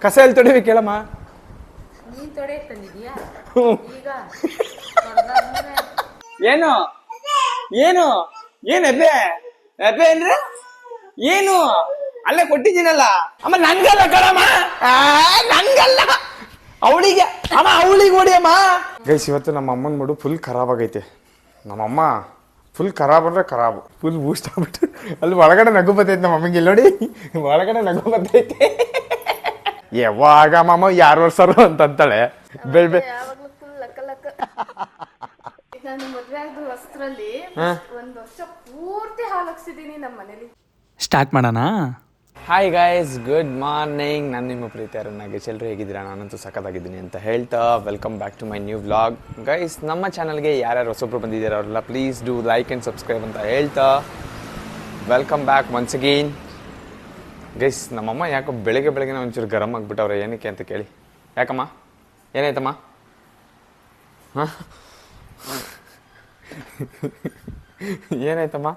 ಕಸ ಎಲ್ಲಿ ತೊಡಿವಿ ಕೇಳಮ್ಮ. ನೀನ್ ತೊಡೆ ತಂದಿದ್ಯಾ ಈಗ? ಏನು ಏನು ಏನ್ ಎಬ್ಬೆ ಎಬ್ಬೆ ಅಂದ್ರೆ ಏನು? ಅಲ್ಲೇ ಕೊಟ್ಟಿದ್ದೀನಲ್ಲ ಅಮ್ಮ. ನನ್ಗಲ್ಲ ಕಣಮ್ಮ, ನನ್ಗಲ್ಲ, ಅವಳಿಗೆ ಅಮ್ಮ, ಅವಳಿಗೆ ಹೊಡಿ ಅಮ್ಮ. ಗೈಸ್, ಇವತ್ತು ನಮ್ಮ ಅಮ್ಮನ ಮೂಡು ಫುಲ್ ಖರಾಬ್ ಆಗೈತೆ. ನಮ್ಮಮ್ಮ ಫುಲ್ ಖರಾಬ್ ಅಂದ್ರೆ ಖರಾಬ್, ಫುಲ್ ಬೂಸ್ಟ್ ಆಗ್ಬಿಟ್ಟು ಅಲ್ಲಿ ಒಳಗಡೆ ನಗು ಬರ್ತೈತೆ. ನಮ್ಮ ಅಮ್ಮಂಗೆ ಇಲ್ಲಿ ನೋಡಿ, ಒಳಗಡೆ ನಗು ಬರ್ತೈತೆ. ಯಾವಾಗ ಮಾಮ ಯಾರು ವರ್ಷರು ಅಂತಾಳೆ. ಬೆಳ್ಬೆ ನಾನು ಮದ್ವೆ ಆದ ವಸ್ತ್ರಲ್ಲಿ ಒಂದ್ ವರ್ಷ ಪೂರ್ತಿ ಹಾಲು ಹಾಕ್ಸಿದೀನಿ ನಮ್ಮ ಮನೇಲಿ. ಸ್ಟಾರ್ಟ್ ಮಾಡೋಣ. Hi guys, good morning. ನಾನು ನಿಮ್ಮ ಪ್ರೀತಿ ನಾಗೇಶ್. ಎಲ್ಲರೂ ಹೇಗಿದ್ದೀರಾ? ನಾನಂತೂ ಸಖತ್ತಾಗಿದ್ದೀನಿ ಅಂತ ಹೇಳ್ತಾ welcome back to my new vlog. Guys, ನಮ್ಮ ಚಾನಲ್ಗೆ ಯಾರ್ಯಾರು ಹೊಸೊಬ್ರು ಬಂದಿದ್ದೀರಾ ಅವರೆಲ್ಲ please do like and subscribe ಅಂತ ಹೇಳ್ತಾ welcome back once again. Guys, ನಮ್ಮಮ್ಮ ಯಾಕೋ ಬೆಳಗ್ಗೆ ಒಂಚೂರು ಗರಮ್ ಆಗಿಬಿಟ್ಟವ್ರೆ. ಏನಕ್ಕೆ ಅಂತ ಕೇಳಿ. ಯಾಕಮ್ಮ, ಏನಾಯ್ತಮ್ಮ? ಹಾಂ, ಏನಾಯ್ತಮ್ಮ?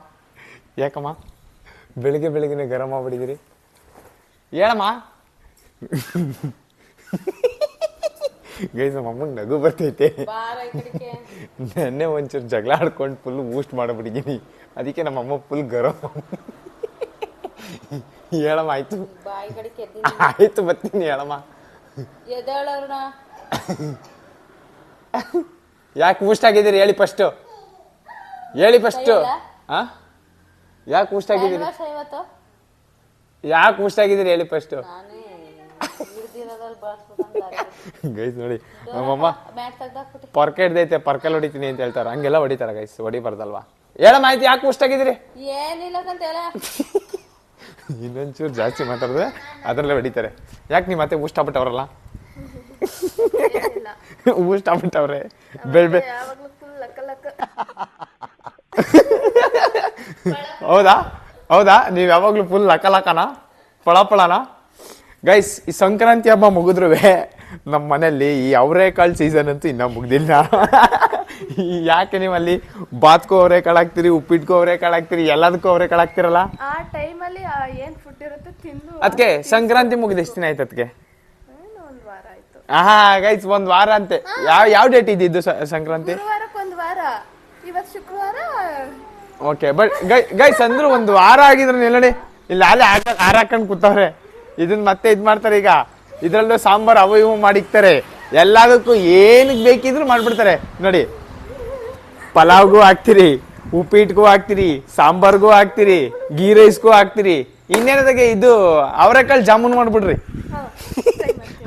ಯಾಕಮ್ಮ ಬೆಳಿಗ್ಗೆ ಗರಮ್ ಆಗ್ಬಿಟ್ಟಿದ್ದೀರಿ? ಹೇಳಮ್ಮ. ಗೈಸ್, ನಮ್ಮ ಅಮ್ಮಂಗೆ ನಗು ಬರ್ತೈತೆ. ನೆನ್ನೆ ಒಂಚೂರು ಜಗಳ ಆಡ್ಕೊಂಡು ಫುಲ್ ಬೂಸ್ಟ್ ಮಾಡಿಬಿಟ್ಟಿದ್ದೀನಿ. ಅದಕ್ಕೆ ನಮ್ಮಮ್ಮ ಫುಲ್ ಗರಮ್. ಹೇಳಮ್ಮ. ಆಯ್ತು ಆಯ್ತು, ಬರ್ತೀನಿ. ಹೇಳಮ್ಮ. ಯಾಕೆ ಬೂಸ್ಟ್ ಆಗಿದ್ದೀರಿ ಹೇಳಿ ಫಸ್ಟು, ಹೇಳಿ ಫಸ್ಟು. ಹಾಂ, ಯಾಕೆ ಬೂಸ್ಟ್ ಆಗಿದ್ದೀರಿ? ಯಾಕೆ ಬೂಸ್ಟ್ ಆಗಿದ್ದೀರಿ ಹೇಳಿ ಫಸ್ಟು. ಗೈಸ್ ನೋಡಿ, ನಮ್ಮಮ್ಮ ಪರ್ಕೆ ಹಿಡ್ದೈತೆ, ಪರ್ಕೆಲ್ ಹೊಡಿತೀನಿ ಅಂತ ಹೇಳ್ತಾರೆ. ಹಂಗೆಲ್ಲ ಹೊಡಿತಾರ ಗೈಸ್, ಹೊಡಿಬಾರ್ದಲ್ವಾ? ಹೇಳಮ್ಮ. ಆಯ್ತು, ಯಾಕೆ ಬೂಸ್ಟ್ ಆಗಿದ್ದೀರಿ? ಇನ್ನೊಂಚೂರು ಜಾಸ್ತಿ ಮಾತಾಡಿದ್ರೆ ಅದರಲ್ಲೇ ಹೊಡಿತಾರೆ. ಯಾಕೆ ನೀವು ಮತ್ತೆ ಬೂಸ್ಟ್ ಆಗ್ಬಿಟ್ಟವ್ರಲ್ಲ? ಬೂಸ್ಟ್ ಆಗ್ಬಿಟ್ಟವ್ರೆ. ಬೆಳ್ಬೆ ಹೌದಾ ನೀವು ಯಾವಾಗಲೂ ಫುಲ್ ಲಕಲಕನ ಪಳಪಳನ? ಗೈಸ್, ಈ ಸಂಕ್ರಾಂತಿ ಹಬ್ಬ ಮುಗಿದ್ರು ನಮ್ಮ ಮನೆಯಲ್ಲಿ ಈ ಅವರೆಕಾಳು ಸೀಸನ್ ಅಂತೂ ಇನ್ನೂ ಮುಗ್ದಿಲ್ಲ. ಯಾಕೆ ನೀವು ಅಲ್ಲಿ ಬಾತ್ಕೋ ಅವರೆಕಾಳು ಹಾಕ್ತೀರಿ, ಉಪ್ಪಿಟ್ಕೋ ಅವರೆಕಾಳು ಹಾಕ್ತೀರಿ, ಎಲ್ಲದಕ್ಕೂ ಅವರೆಕಾಳು ಹಾಕ್ತಿರಲ್ಲ? ಆ ಟೈಮಲ್ಲಿ ಏನ್ ಫುಡ್ ಇರುತ್ತೆ ತಿಂದು. ಅದಕ್ಕೆ ಸಂಕ್ರಾಂತಿ ಮುಗಿದ ಎಷ್ಟು ದಿನ ಆಯ್ತು? ಅದಕ್ಕೆ ಒಂದ್ ವಾರ ಆಯ್ತು. ಗೈಸ್, ಒಂದ್ ವಾರ ಅಂತೆ. ಯಾವ ಡೇಟ್ ಇದ್ದಿದ್ದು ಸಂಕ್ರಾಂತಿ? ಒಂದ್ ವಾರ. ಇವತ್ತು ಶುಕ್ರವಾರ. ಓಕೆ, ಬಟ್ ಗೈಸ್ ಅಂದ್ರು ಒಂದು ವಾರ ಆಗಿದ್ರು ನೋಡಿ, ಇಲ್ಲಿ ಅಲ್ಲಿ ಹಾರಾಕೊಂಡು ಕೂತವ್ರೆ. ಇದನ್ನ ಮತ್ತೆ ಇದ್ ಮಾಡ್ತಾರೆ. ಈಗ ಇದ್ರಲ್ಲೂ ಸಾಂಬಾರ್ ಅವು ಇವು ಮಾಡಿಕ್ತಾರೆ. ಎಲ್ಲದಕ್ಕೂ ಏನಕ್ಕೆ ಬೇಕಿದ್ರು ಮಾಡ್ಬಿಡ್ತಾರೆ ನೋಡಿ. ಪಲಾವ್ಗೂ ಹಾಕ್ತಿರಿ, ಉಪ್ಪಿಟ್ಗೂ ಹಾಕ್ತಿರಿ, ಸಾಂಬಾರ್ಗೂ ಹಾಕ್ತಿರಿ, ಗೀ ರೈಸ್ಗೂ ಹಾಕ್ತಿರಿ. ಇನ್ನೇನದಾಗೆ ಇದು ಅವರೆಕಾಳು ಜಾಮೂನ್ ಮಾಡ್ಬಿಡ್ರಿ.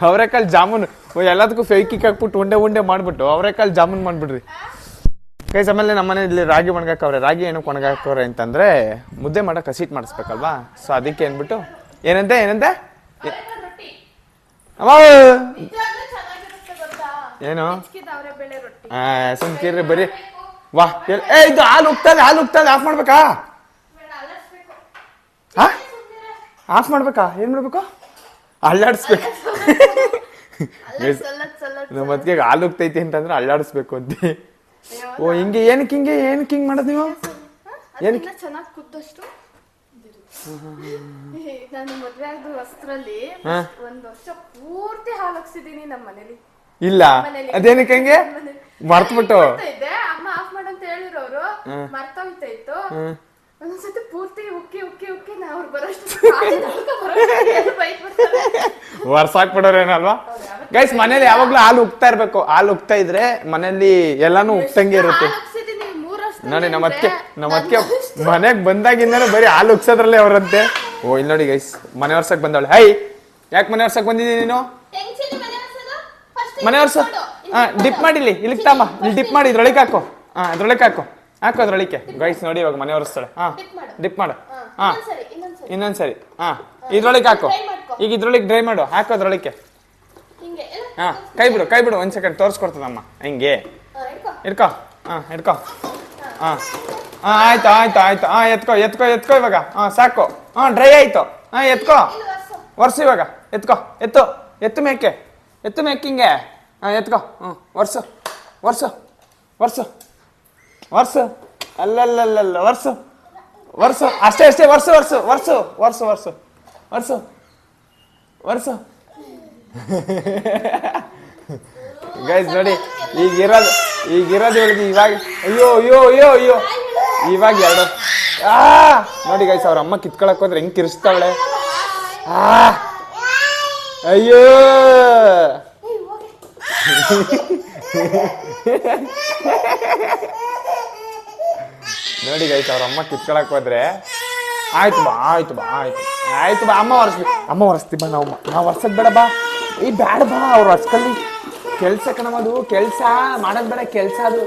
ಅವರೆಕಾಳು ಜಾಮೂನ್ ಎಲ್ಲದಕ್ಕೂ ಫೇಕಿಕ್ ಹಾಕ್ಬಿಟ್ಟು ಉಂಡೆ ಮಾಡ್ಬಿಟ್ಟು ಅವರೆಕಾಳು ಜಾಮೂನ್ ಮಾಡ್ಬಿಡ್ರಿ. ಗೈಸ್, ಆಮೇಲೆ ನಮ್ಮ ಮನೇಲಿ ರಾಗಿ ಒಣಗಾಕವ್ರೆ. ರಾಗಿ ಏನಕ್ಕೆ ಒಣಗಾಕವ್ರೆ ಅಂತಂದ್ರೆ ಮುದ್ದೆ ಮಾಡಕ್ಕೆ ಹಸಿಟ್ಟು ಮಾಡಿಸ್ಬೇಕಲ್ವಾ? ಸೊ ಅದಕ್ಕೆ ಏನ್ಬಿಟ್ಟು ಏನಂತೆ ಅಮ್ಮ ಏನು ಸುಮ್ಕಿರ್ರಿ ಬರೀ. ವಾ, ಇದು ಹಾಲು ಹೋಗ್ತದೆ ಆಫ್ ಮಾಡ್ಬೇಕಾ? ಆಫ್ ಮಾಡ್ಬೇಕಾ? ಏನ್ ಮಾಡ್ಬೇಕು? ಅಲ್ಲಾಡಿಸ್ಬೇಕು. ನಮ್ಮ ಮತ್ತಿಗೆ ಹಾಲು ಹೋಗ್ತೈತಿ ಅಂತಂದ್ರೆ ಅಲ್ಲಾಡಿಸ್ಬೇಕು ಅಂತೆ. ಓ, ಏನಕ್ಕೆ ಹಿಂಗೆ ಮಾಡೋದು ನೀವು? ಏನಕ್ಕೆ? ಚೆನ್ನಾಗಿ ಕುದ್ದಷ್ಟು. ನಾನು ಮದ್ವೆ ಆದ ವಸ್ತ್ರಲ್ಲಿ ಒಂದ್ ವರ್ಷ ಪೂರ್ತಿ ಹಾಲು ಹಾಕ್ಸಿದೀನಿ ನಮ್ಮ ಮನೇಲಿ. ಇಲ್ಲ, ಅದೇನಕ್ಕೆ ಹಂಗೆ ಮರ್ತ್ಬಿಟ್ಟು? ಅಮ್ಮ ಆಫ್ ಮಾಡಂತ ಹೇಳಿರೋರು ಮರ್ತೋಗ್ತಾ ಇತ್ತು. ಒಂದೊಂದ್ಸತಿ ಪೂರ್ತಿ ಉಕ್ಕಿ ನಾವು ಬರೋಷ್ಟು ವರ್ಷಾಕ್ಬಿಡೋರೇನಲ್ವಾ? ಗೈಸ್, ಮನೇಲಿ ಯಾವಾಗ್ಲೂ ಹಾಲು ಉಕ್ತಾ ಇರ್ಬೇಕು. ಹಾಲು ಉಕ್ತಾ ಇದ್ರೆ ಮನೇಲಿ ಎಲ್ಲಾನು ಉಕ್ತಂಗೆ ಇರುತ್ತೆ ನೋಡಿ. ನಮ್ಮ ಅದಕ್ಕೆ ಮನೆಗ್ ಬಂದಾಗಿಂದಾನು ಬರೀ ಹಾಲು ಉಕ್ಸೋದ್ರಲ್ಲೇ ಅವ್ರಂತೆ. ಓ, ಇಲ್ಲಿ ನೋಡಿ ಗೈಸ್, ಮನೆ ವರ್ಷಕ್ ಬಂದವಳೆ. ಹೈ, ಯಾಕೆ ಮನೆ ವರ್ಷಕ್ ಬಂದಿದ್ದೀನಿ ನೀನು? ಮನೆ ವರ್ಷ ಡಿಪ್ ಮಾಡಿಲಿ, ಇಲ್ಲಿಗೆ ತಾಮ, ಇಲ್ಲಿ ಡಿಪ್ ಮಾಡಿ ಇದ್ರೊಳಗೆ ಹಾಕೋ. ಅದ್ರೊಳಗೆ ಹಾಕೋ ಅದ್ರೊಳಗೆ. ಗೈಸ್ ನೋಡಿ, ಇವಾಗ ಮನೆ ಒರೆಸ್ತಾಳೆ. ಡಿಪ್ ಮಾಡು. ಇನ್ನೊಂದ್ಸರಿ ಇದ್ರೊಳಗೆ ಹಾಕೋ. ಈಗ ಇದ್ರೊಳಗೆ ಡ್ರೈ ಮಾಡು, ಹಾಕೋ ಅದ್ರೊಳಗೆ. ಕೈ ಬಿಡು ಒಂದ್ ಸೆಕೆಂಡ್ ತೋರಿಸ್ಕೊಡ್ತದಮ್ಮ. ಹಿಂಗೆ ಹಿಡ್ಕೋ. ಹಿಡ್ಕೋ. ಆಯ್ತು. ಎತ್ಕೋ ಇವಾಗ. ಸಾಕು. ಡ್ರೈ ಆಯ್ತು. ಎತ್ಕೋ, ಒರ್ಸು ಇವಾಗ. ಎತ್ತು ಮೇಕೆ ಹಿಂಗೆ. ಎತ್ಕೋ. ವರ್ಸು ಅಲ್ಲಲ್ಲ ವರ್ಸು ಅಷ್ಟೇ. ವರ್ಸು ಗೈಸ್ ನೋಡಿ ಈಗಿರೋದು ಇವಳಿಗೆ ಇವಾಗ ಅಯ್ಯೋ ಅಯ್ಯೋ ಅಯ್ಯೋ ಅಯ್ಯೋ ಇವಾಗ ಎರಡು ನೋಡಿ ಗೈಸ್ ಅವ್ರ ಅಮ್ಮ ಕಿತ್ಕೊಳಕ್ ಹೋದ್ರೆ ಹೆಂಗ್ ಕಿರಿಸ್ತಾವಳೆ. ಅಯ್ಯೋ ನೋಡಿ ಗೈಸ್ ಅವ್ರ ಅಮ್ಮ ಕಿತ್ಕೊಳಕ್ ಹೋದ್ರೆ ಆಯ್ತು ಬಾ ಆಯ್ತು ಬಾ ಆಯ್ತು ಆಯ್ತು ಬಾ ಅಮ್ಮ ಒರೆಸ್ತಿ ಬಾ ನಾವು ಒರ್ಸಕ್ ಬೇಡ ಬಾ ಈ ಬ್ಯಾಡ ಬಾ ಅವ್ರು ಹೊರ್ಸ್ಕಲ್ಲಿ ಕೆಲ್ಸ ಕಣಮದು ಕೆಲ್ಸ ಮಾಡೋದ್ ಬೇಡ ಕೆಲ್ಸ ಅದು.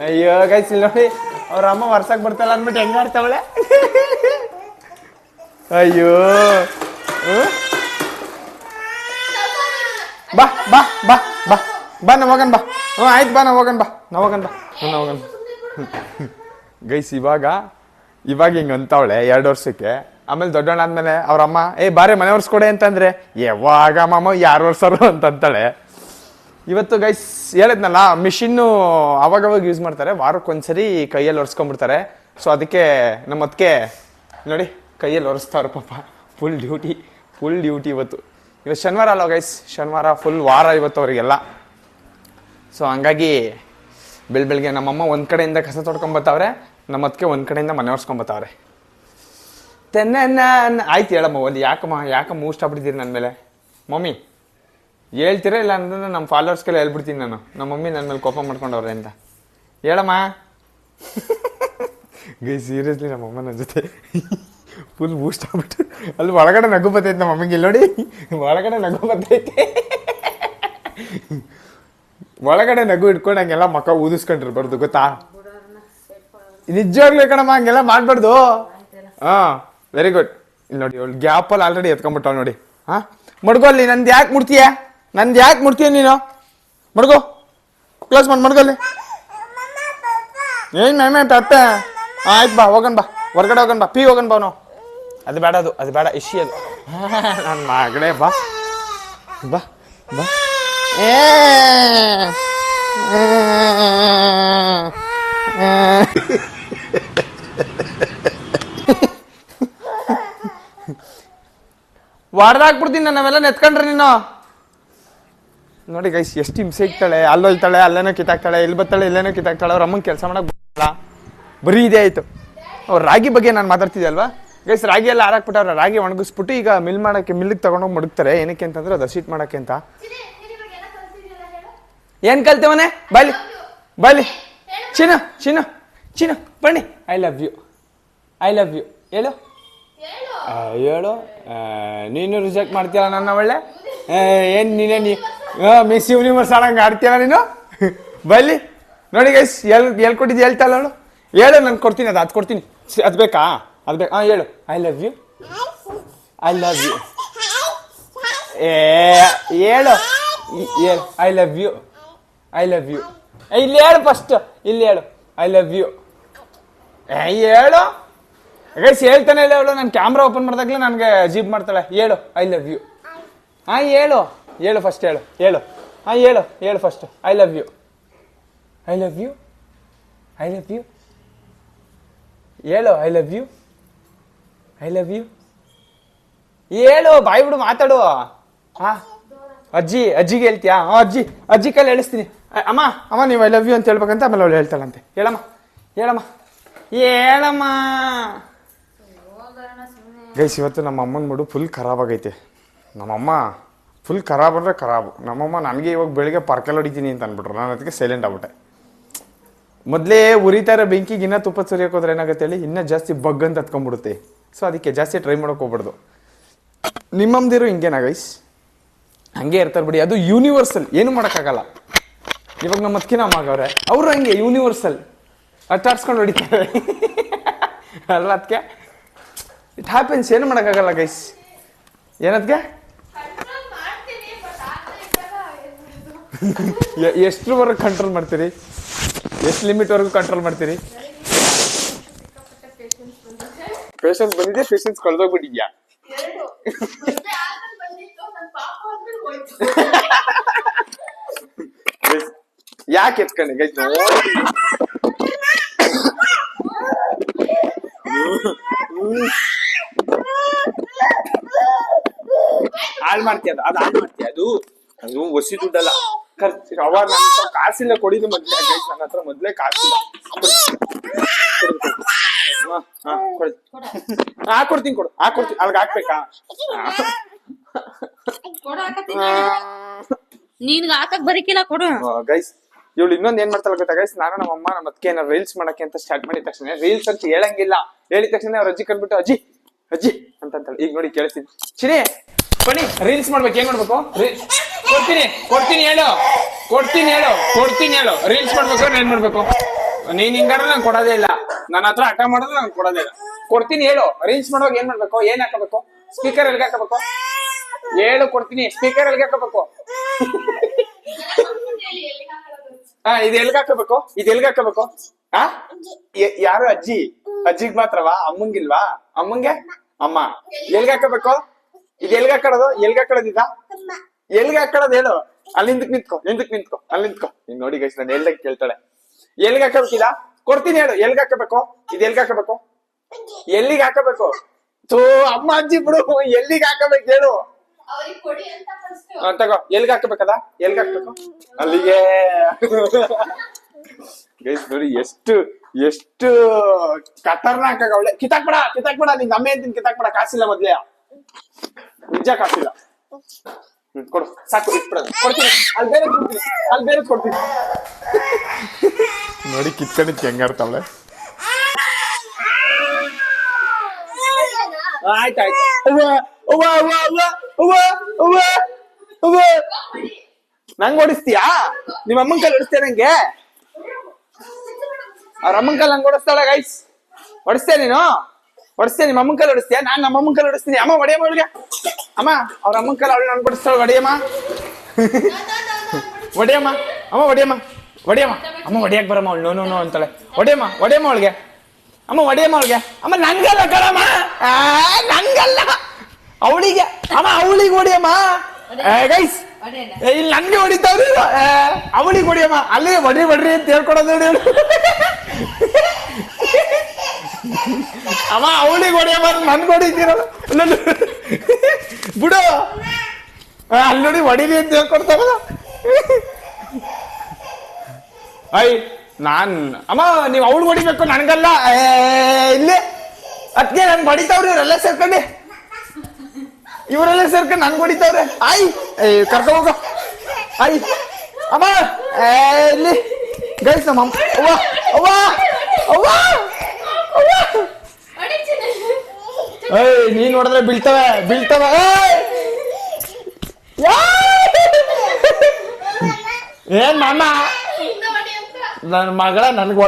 ಅಯ್ಯೋ ಗೈಸ್ ಇಲ್ಲಿ ನೋಡಿ ಅವ್ರ ಅಮ್ಮ ಒರ್ಸಕ್ ಬರ್ತಲ್ಲ ಅಂದ್ಬಿಟ್ಟು ಹೆಂಗ್ ಆಡ್ತಾವಳೆ. ಅಯ್ಯೋ ಬಾ ಬಾ ಬಾ ಬಾ ಬಾ ನಾವ್ ಹೋಗನ್ ಬಾ ಆಯ್ತು ಬಾ ನಾವ್ ಹೋಗನ್ ಬಾ ಗೈಸ್ ಇವಾಗ ಹಿಂಗ ಅಂತವಳೆ 2 ವರ್ಷಕ್ಕೆ. ಆಮೇಲೆ ದೊಡ್ಡಣ್ಣ ಆದ್ಮೇಲೆ ಅವ್ರಮ್ಮ ಬಾರೆ ಮನೆ ಒರ್ಸ್ಕೊಡೆ ಅಂತಂದ್ರೆ ಯಾವಾಗ ಮಾಮ ಯಾರು ಒರ್ಸರು ಅಂತಾಳೆ. ಇವತ್ತು ಗೈಸ್ ಹೇಳಿದ್ನಲ್ಲ ಮಿಷಿನ್ನು ಅವಾಗವಾಗ ಯೂಸ್ ಮಾಡ್ತಾರೆ, ವಾರಕ್ಕೊಂದ್ಸರಿ ಕೈಯಲ್ಲಿ ಒರೆಸ್ಕೊಂಡ್ಬಿಡ್ತಾರೆ. ಸೊ ಅದಕ್ಕೆ ನಮ್ಮ ಅದಕ್ಕೆ ನೋಡಿ ಕೈಯಲ್ಲಿ ಒರೆಸ್ತಾವ್ರೆ ಪಾಪ. ಫುಲ್ ಡ್ಯೂಟಿ ಇವತ್ತು ಶನಿವಾರ ಅಲ್ಲ ಗೈಸ್, ಶನಿವಾರ ಫುಲ್ ವಾರ ಇವತ್ತು ಅವರಿಗೆಲ್ಲ. ಸೊ ಹಂಗಾಗಿ ಬೆಳಗ್ಗೆ ನಮ್ಮಮ್ಮ ಒಂದು ಕಡೆಯಿಂದ ಕಸ ತೊಡ್ಕೊಂಬತ್ತವ್ರೆ, ನಮ್ಮ ಅದಕ್ಕೆ ಒಂದು ಕಡೆಯಿಂದ ಮನೆ ಒರೆಸ್ಕೊಂಬತ್ತವ್ರೆ. ಆಯ್ತು ಹೇಳಮ್ಮ ಒಂದು ಯಾಕಮ್ಮ ಇಷ್ಟಪಡ್ತೀರಿ ನನ್ನ ಮೇಲೆ ಮಮ್ಮಿ ಹೇಳ್ತೀರಾ ಇಲ್ಲ ಅಂದ್ರೆ ನಮ್ಮ ಫಾಲೋವರ್ಸ್ಗೆಲ್ಲ ಹೇಳ್ಬಿಡ್ತೀನಿ ನಾನು ನಮ್ಮ ಮಮ್ಮಿ ನನ್ನ ಮೇಲೆ ಕೋಪ ಮಾಡ್ಕೊಂಡವ್ರೆ ಅಂತ ಹೇಳಮ್ಮ. ಗೈ ಸೀರಿಯಸ್ಲಿ ನಮ್ಮಮ್ಮ ನನ್ನ ಜೊತೆ ಫುಲ್ ಬೂಸ್ಟ್ ಆಗ್ಬಿಟ್ಟು ಅಲ್ಲಿ ಒಳಗಡೆ ನಗು ಬರ್ತೈತೆ ನಮ್ಮ ಮಮ್ಮಿಗೆ. ಇಲ್ಲಿ ನೋಡಿ ಒಳಗಡೆ ನಗು ಬರ್ತೈತೆ, ಒಳಗಡೆ ನಗು ಇಟ್ಕೊಂಡು ಹಂಗೆಲ್ಲ ಮಕ್ಕ ಊದಿಸ್ಕೊಂಡಿರ್ಬಾರ್ದು ಗೊತ್ತಾ. ನಿಜವಾಗ್ಲೂ ಕಣಮ್ಮ ಹಂಗೆಲ್ಲ ಮಾಡ್ಬಾರ್ದು. Very good. ಇಲ್ಲಿ ನೋಡಿ ಅವಳು ಗ್ಯಾಪಲ್ಲಿ ಆಲ್ರೆಡಿ ಎತ್ಕೊಂಡ್ಬಿಟ್ಟಾವ ನೋಡಿ. ಮಡ್ಗೋ ಅಲ್ಲಿ ನಂದು ಯಾಕೆ ಮುಡ್ತೀಯ ನೀನು ಮಡ್ಗೋ ಕ್ಲೋಸ್ ಮಡ್ಗೋಲ್ಲಿ ಏನ್ ಅತ್ತೆ. ಆಯ್ತು ಬಾ ಹೋಗನ್ ಬಾ ಹೊರಗಡೆ ಹೋಗನ್ ಬಾ ಹೋಗನ್ ಬಾ ನಾವು. ಅದು ಬೇಡ ಇಶಿ ಅದು ನನ್ನ ಮಗಳೇ ಬಾ ಬಾ ಬಾ ವಾರದಾಕ್ಬಿಡ್ತೀನಿ ನಾವೆಲ್ಲ ನೆತ್ಕೊಂಡ್ರೆ ನೀನು. ನೋಡಿ ಗೈಸ್ ಎಷ್ಟು ಹಿಂಸೆ ಇಕ್ತಾಳೆ, ಅಲ್ಲೊಯ್ತಾಳೆ ಅಲ್ಲೇನೋ ಕಿತ್ತಾಕ್ತಾಳೆ, ಇಲ್ಲಿ ಬರ್ತಾಳೆ ಇಲ್ಲೇನೋ ಕಿತ್ತಾಕ್ತಾಳೆ. ಅವ್ರ ಅಮ್ಮಂಗೆ ಕೆಲಸ ಮಾಡಕ್ ಬರಲ್ಲ, ಬರೀ ಇದೇ ಆಯ್ತು. ಅವ್ರ ರಾಗಿ ಬಗ್ಗೆ ನಾನು ಮಾತಾಡ್ತಿದ್ದೆ ಅಲ್ವಾ ಗೈಸ್, ರಾಗಿ ಎಲ್ಲ ಹಾರಾಕ್ಬಿಟ್ಟವ್ರೆ. ರಾಗಿ ಒಣಗಿಸ್ಬಿಟ್ಟು ಈಗ ಮಿಲ್ಗೆ ತಗೊಂಡೋಗಿ ಮಡಗ್ತಾರೆ. ಏನಕ್ಕೆ ಅಂತಂದ್ರೆ ಅದು ಹಸಿಟ್ ಮಾಡಕ್ಕೆ ಅಂತ. ಏನ್ ಕಲ್ತೇವನೆ ಬಾಲಿ ಚಿನ್ನು ಬನ್ನಿ. ಐ ಲವ್ ಯು ಹೇಳು ನೀನು ರಿಜೆಕ್ಟ್ ಮಾಡ್ತೀಯಲ್ಲ ನನ್ನ ಒಳ್ಳೆ. ಏನ್ ನೀನೇ ಮಿಸ್ ಯೂನಿವರ್ಸ್ ಆಡಂಗೆ ಆಡ್ತೀಯಲ್ಲ ನೀನು. ಬಲ್ಲಿ ನೋಡಿ ಗೈಸ್ ಹೇಳ್ಕೊಟ್ಟಿದ್ದು ಹೇಳ್ತಾಳ ಅವಳು. ಹೇಳು ನಾನು ಕೊಡ್ತೀನಿ, ಅದು ಕೊಡ್ತೀನಿ. ಅದು ಬೇಕಾ ಹೇಳು ಐ ಲವ್ ಯು ಹೇಳು ಐ ಲವ್ ಯು ಇಲ್ಲಿ ಹೇಳು ಫಸ್ಟ್, ಇಲ್ಲಿ ಹೇಳು ಐ ಲವ್ ಯು ಹೇಳು ಗೈಸ್. ಹೇಳ್ತಾನೆ ಇಲ್ಲ ಅವಳು. ನಾನು ಕ್ಯಾಮ್ರಾ ಓಪನ್ ಮಾಡಿದಾಗಲೇ ನನಗೆ ಜೀಪ್ ಮಾಡ್ತಾಳೆ. ಹೇಳು ಐ ಲವ್ ಯು ಹೇಳು ಫಸ್ಟ್ ಹೇಳು ಹೇಳು ಫಸ್ಟ್ ಐ ಲವ್ ಯು ಹೇಳು ಐ ಲವ್ ಯು ಹೇಳು ಬಾಯ್ ಬಿಡು ಮಾತಾಡು. ಅಜ್ಜಿಗೆ ಹೇಳ್ತೀಯಾ? ಅಜ್ಜಿ ಕೈಲಿ ಹೇಳಿಸ್ತೀನಿ. ಅಮ್ಮ ನೀವು ಐ ಲವ್ ಯು ಅಂತ ಹೇಳ್ಬೇಕಂತ. ಆಮೇಲೆ ಅವಳು ಹೇಳ್ತಾಳಂತೆ. ಹೇಳಮ್ಮ ಗೈಸ್ ಇವತ್ತು ನಮ್ಮ ಅಮ್ಮನ ಮೂಡು ಫುಲ್ ಖರಾಬ್ ಆಗೈತೆ. ನಮ್ಮಮ್ಮ ಫುಲ್ ಖರಾಬ್ ಅಂದರೆ ಖರಾಬು. ನಮ್ಮಮ್ಮ ನನಗೆ ಇವಾಗ ಬೆಳಿಗ್ಗೆ ಪರ್ಕಲ್ ಹೊಡಿತೀನಿ ಅಂತ ಅಂದ್ಬಿಟ್ರು. ನಾನು ಅದಕ್ಕೆ ಸೈಲೆಂಟ್ ಆಗ್ಬಿಟ್ಟೆ. ಮೊದಲೇ ಉರಿತಾ ಇರೋ ಬೆಂಕಿಗೆ ಇನ್ನೂ ತುಪ್ಪ ಸುರಿಯೋಕೆ ಹೋದ್ರೆ ಏನಾಗುತ್ತೆ ಹೇಳಿ, ಇನ್ನೂ ಜಾಸ್ತಿ ಬಗ್ ಅಂತ ಹತ್ಕೊಂಡ್ಬಿಡುತ್ತೆ. ಸೊ ಅದಕ್ಕೆ ಜಾಸ್ತಿ ಟ್ರೈ ಮಾಡೋಕೆ ಹೋಗ್ಬಾರ್ದು. ನಿಮ್ಮಮ್ದಿರು ಹಿಂಗೇನಾ ಗೈಸ್? ಹಂಗೆ ಇರ್ತಾರೆ ಬಿಡಿ, ಅದು ಯೂನಿವರ್ಸಲ್, ಏನು ಮಾಡೋಕ್ಕಾಗಲ್ಲ. ಇವಾಗ ನಮ್ಮ ಅದಕ್ಕಿನ ಆಗವ್ರೆ, ಅವರು ಹಂಗೆ ಯೂನಿವರ್ಸಲ್ ಅಟ್ಟಾಡ್ಸ್ಕೊಂಡು ಹೊಡಿತಾರೆ ಅಲ್ಲ. ಅದಕ್ಕೆ ಇಟ್ ಹ್ಯಾಪನ್ಸ್, ಏನು ಮಾಡೋಕ್ಕಾಗಲ್ಲ ಗೈಸ್. ಏನದ್ಕೆ ಎಷ್ಟರವರೆಗೂ ಕಂಟ್ರೋಲ್ ಮಾಡ್ತೀರಿ? ಎಷ್ಟು ಲಿಮಿಟ್ವರೆಗೂ ಕಂಟ್ರೋಲ್ ಮಾಡ್ತೀರಿ? ಪೇಷನ್ಸ್ ಬಂದಿದೆ, ಪೇಷನ್ಸ್ ಕಳೆದೋಗ್ಬಿಟ್ಟಿದ್ಯಾ? ಯಾಕೆ ಎತ್ಕೊಂಡೆ ಗೈಸ್? ಹಾಳ್ ಮಾಡ್ತೀಯ ಅದು ಹಾಳ್ ಮಾಡ್ತೀಯ ಅದು ಹೊಸಿ ದುಡ್ಡಲ್ಲ ಖರ್ಚು. ಅವಾಗ ನನ್ನ ಹತ್ರ ಕಾಸಿಲ್ಲ ಕೊಡಿದು ಮೊದ್ಲೇ ಗೈಸ್, ನನ್ನ ಹತ್ರ ಮೊದ್ಲೇ ಕಾಸಿಲ್ಲ. ಹಾಕೊಡ್ತೀನಿ ಕೊಡು, ಹಾಕೊಡ್ತೀನಿ. ಅಲ್ಗ ಹಾಕ್ಬೇಕಾ? ನೀನ್ಗ ಹಾಕಕ್ ಬರಕಿಲ್ಲ ಕೊಡು ಗೈಸ್. ಇವಳು ಇನ್ನೊಂದ್ ಏನ್ ಮಾಡ್ತಾಳೆ ಗೊತ್ತಾ ಗೈಸ್, ನಾನು ನಮ್ಮಮ್ಮ ನಮ್ಮ ಅದಕ್ಕೆ ಏನಾರು ರೀಲ್ಸ್ ಮಾಡಕ್ಕೆ ಅಂತ ಸ್ಟಾರ್ಟ್ ಮಾಡಿದ ತಕ್ಷಣ ರೀಲ್ಸ್ ಅಂತ ಹೇಳಂಗಿಲ್ಲ. ಹೇಳಿದ ತಕ್ಷಣ ಅವ್ರ ಅಜ್ಜಿ ಕಂಡ್ಬಿಟ್ಟು ಅಜ್ಜಿ ಅಜ್ಜಿ ಅಂತಂತಾಳೆ. ಈಗ ನೋಡಿ ಕೇಳಿಸ್ತೀನಿ, ಚಿನಿ ಬನ್ನಿ ರೀಲ್ಸ್ ಮಾಡ್ಬೇಕು. ಏನ್ ಮಾಡ್ಬೇಕು? ಕೊಡ್ತೀನಿ ಕೊಡ್ತೀನಿ ಹೇಳು, ಕೊಡ್ತೀನಿ ಹೇಳು, ಕೊಡ್ತೀನಿ ಹೇಳು. ರೀಲ್ಸ್ ಮಾಡ್ಬೇಕು ಏನ್ ಮಾಡ್ಬೇಕು? ನೀನ್ ಹಿಂಗಾದ್ರೆ ನಂಗೆ ಕೊಡೋದೇ ಇಲ್ಲ. ನನ್ನ ಹತ್ರ ಹಠ ಮಾಡಿದ್ರೆ ನಂಗೆ ಕೊಡೋದೇ ಇಲ್ಲ. ಕೊಡ್ತೀನಿ ಹೇಳು. ರೀಲ್ಸ್ ಮಾಡುವಾಗ ಏನ್ ಮಾಡ್ಬೇಕು? ಏನ್ ಹಾಕಬೇಕು? ಸ್ಪೀಕರ್ ಎಲ್ಗೆ ಹಾಕಬೇಕು ಹೇಳು, ಕೊಡ್ತೀನಿ. ಸ್ಪೀಕರ್ ಎಲ್ಗೆ ಹಾಕಬೇಕು? ಇದು ಎಲ್ಗ ಹಾಕಬೇಕು? ಇದು ಎಲ್ಗ ಹಾಕಬೇಕು? ಯಾರು ಅಜ್ಜಿ? ಅಜ್ಜಿಗ್ ಮಾತ್ರವಾ? ಅಮ್ಮಂಗಿಲ್ವಾ? ಅಮ್ಮಂಗೆ ಅಮ್ಮ. ಎಲ್ಗ ಹಾಕಬೇಕು? ಇದು ಎಲ್ಗ ಹಾಕೊಳ್ಳೋದು? ಎಲ್ಗ ಹಾಕೊಳ್ಳೋದಿದ? ಎಲ್ಗ ಹಾಕೊಳ್ಳೋದು ಹೇಳು. ಅಲ್ಲಿಂದಕ್ ನಿಂತ್ಕೊ, ಹಿಂದಕ್ ನಿಂತ್ಕೊ, ಅಲ್ಲಿ ನಿಂತ್ಕೊ. ಹಿಂಗ್ ನೋಡಿ ಗೈಸ್, ನಾನು ಎಲ್ದಾಗ ಕೇಳ್ತಾಳೆ. ಎಲ್ಗ ಹಾಕಬೇಕಿಲ್ಲ? ಕೊಡ್ತೀನಿ ಹೇಳು. ಎಲ್ಗ ಹಾಕಬೇಕು? ಇದು ಎಲ್ಗ ಹಾಕಬೇಕು? ಎಲ್ಲಿಗೆ ಹಾಕಬೇಕು? ತೋ ಅಮ್ಮ ಅಜ್ಜಿ ಬಿಡು, ಎಲ್ಲಿಗೆ ಹಾಕಬೇಕು ಹೇಳು. ತಗೋ. ಎಲ್ಗ ಹಾಕಬೇಕದ? ಎಲ್ಗ ಹಾಕ್ಬೇಕು? ಅಲ್ಲಿಗೆ. ಗೈಸ್ ನೋಡಿ ಎಷ್ಟು ಎಷ್ಟು ಖತರ್ನಾಕ್ ಆಗ. ಒಳ್ಳೆ ಕಿತ್ತಾಕ್ಬೇಡ, ಕಿತ್ತಾಕ್ಬೇಡ. ನಿಂಗೆ ಅಮ್ಮೆ ಅಂತೀನಿ, ಕಿತ್ತಾಕ್ಬೇಡ. ಕಾಸಿಲ್ಲ ಮೊದ್ಲೇ, ನಿಜ ಕಾಸಿಲ್ಲ. ಕೊಡು ಸಾಕು, ಇಟ್ಬಿಡೋದು. ಕೊಡ್ತೀನಿ, ಅಲ್ಲಿ ಬೇರೆ ಕೊಡ್ತೀನಿ, ಅಲ್ಲಿ ಬೇರೆ ಕೊಡ್ತೀನಿ. ನೋಡಿ ಕಿತ್ಕೊಂಡಿದ್ ಹೆಂಗಾರ್ತಾವಳೆ. ಆಯ್ತಾಯ್ತು. ನಂಗ್ ಓಡಿಸ್ತೀಯಾ? ನಿಮ್ಮ ಅಮ್ಮನ ಕೈಲಿ ಓಡಿಸ್ತೀಯ ನಂಗೆ? ಅವ್ರ ಅಮ್ಮನ ಕೈಲಿ ನಂಗೆ ಓಡಿಸ್ತಾಳ ಗೈಸ್. ಓಡಿಸ್ತೇ ನೀನು? ಓಡಿಸ್ತೇ? ನಿಮ್ಮ ಅಮ್ಮನ ಕೈಲಿ ಓಡಿಸ್ತೀಯ? ನಾನ್ ನಮ್ಮ ಅಮ್ಮನ ಕೈಲಿ ಓಡಿಸ್ತೀನಿ. ಅಮ್ಮ ಹೊಡಿಯಮ್ಮ ಅವಳಿಗೆ. ಅಮ್ಮ ಅವ್ರ ಅಮ್ಮನ ಕೈಲಿ ಅವಳು ನನ್ಗೆ ಓಡಿಸ್ತಾಳ. ಹೊಡಿಯಮ್ಮ, ಹೊಡಿಯಮ್ಮ. ಅಮ್ಮ ಹೊಡಿಯಮ್ಮ, ಹೊಡಿಯಮ್ಮ. ಅಮ್ಮ ಹೊಡಿಯಕ್ ಬರಮ್ಮ ಅವಳು. ನೋ ನೋ ನೋ ಅಂತಾಳೆ. ಹೊಡಿಯಮ್ಮ, ಹೊಡಿಯಮ್ಮ ಅವಳಿಗೆ. ಅಮ್ಮ ಹೊಡಿಯಮ್ಮ ಅವಳಿಗೆ. ಅಮ್ಮ ನಂಗಲ್ಲ ಕಣಮ್ಮ, ನಂಗಲ್ಲ ಅವಳಿಗೆ. ಅಮ್ಮ ಅವಳಿಗೆ ಹೊಡಿಯಮ್ಮ ಗೈಸ್. ಇಲ್ಲಿ ನನ್ಗೆ ಹೊಡಿತಾವ್ರಿ, ಅವಳಿಗೆ ಹೊಡಿಯಮ್ಮ. ಅಲ್ಲೇ ಹೊಡಿ ಬಡ್ರಿ ಅಂತ ಹೇಳ್ಕೊಡೋದು ನೋಡಿ. ಅಮ್ಮ ಅವಳಿಗೆ ಹೊಡಿಯಮ್ಮ, ನನ್ಗೆ ಹೊಡಿತೀರಲ್ಲ ಬಿಡು. ಅಲ್ಲಿ ನೋಡಿ ಹೊಡಿಲಿ ಅಂತ ಹೇಳ್ಕೊಡ್ತಾರಲ್ಲ. ನಾನ್ ಅಮ್ಮ ನೀವ್ ಅವ್ಳು ಹೊಡಿಬೇಕು, ನನ್ಗಲ್ಲ. ಇಲ್ಲಿ ಅದ್ಕೆ ನನ್ಗೆ ಹೊಡಿತಾವ್ರಿ ಇವರೆಲ್ಲ ಸೇರ್ಕೊಂಡಿ. ಇವರೆಲ್ಲ ಸೇರ್ಕೊಂಡು ನನ್ಗೆ ಹೊಡಿತಾವ್ರೆ. ಕರ್ಕ ಹೋಗ. ಅಮ್ಮ ಇಲ್ಲಿ ಗೈಸ್ ನಮ್ಮ ಅವ್ವ ಅವ್ವ ಅವ್ವ ಅವ್ವ. ನೀನ್ ನೋಡಿದ್ರೆ ಬೀಳ್ತವೆ ಬೀಳ್ತವೆ. ಏನ್ ಮಾಮ ನನ್ನ ಮಗಳ ನನ್ಗ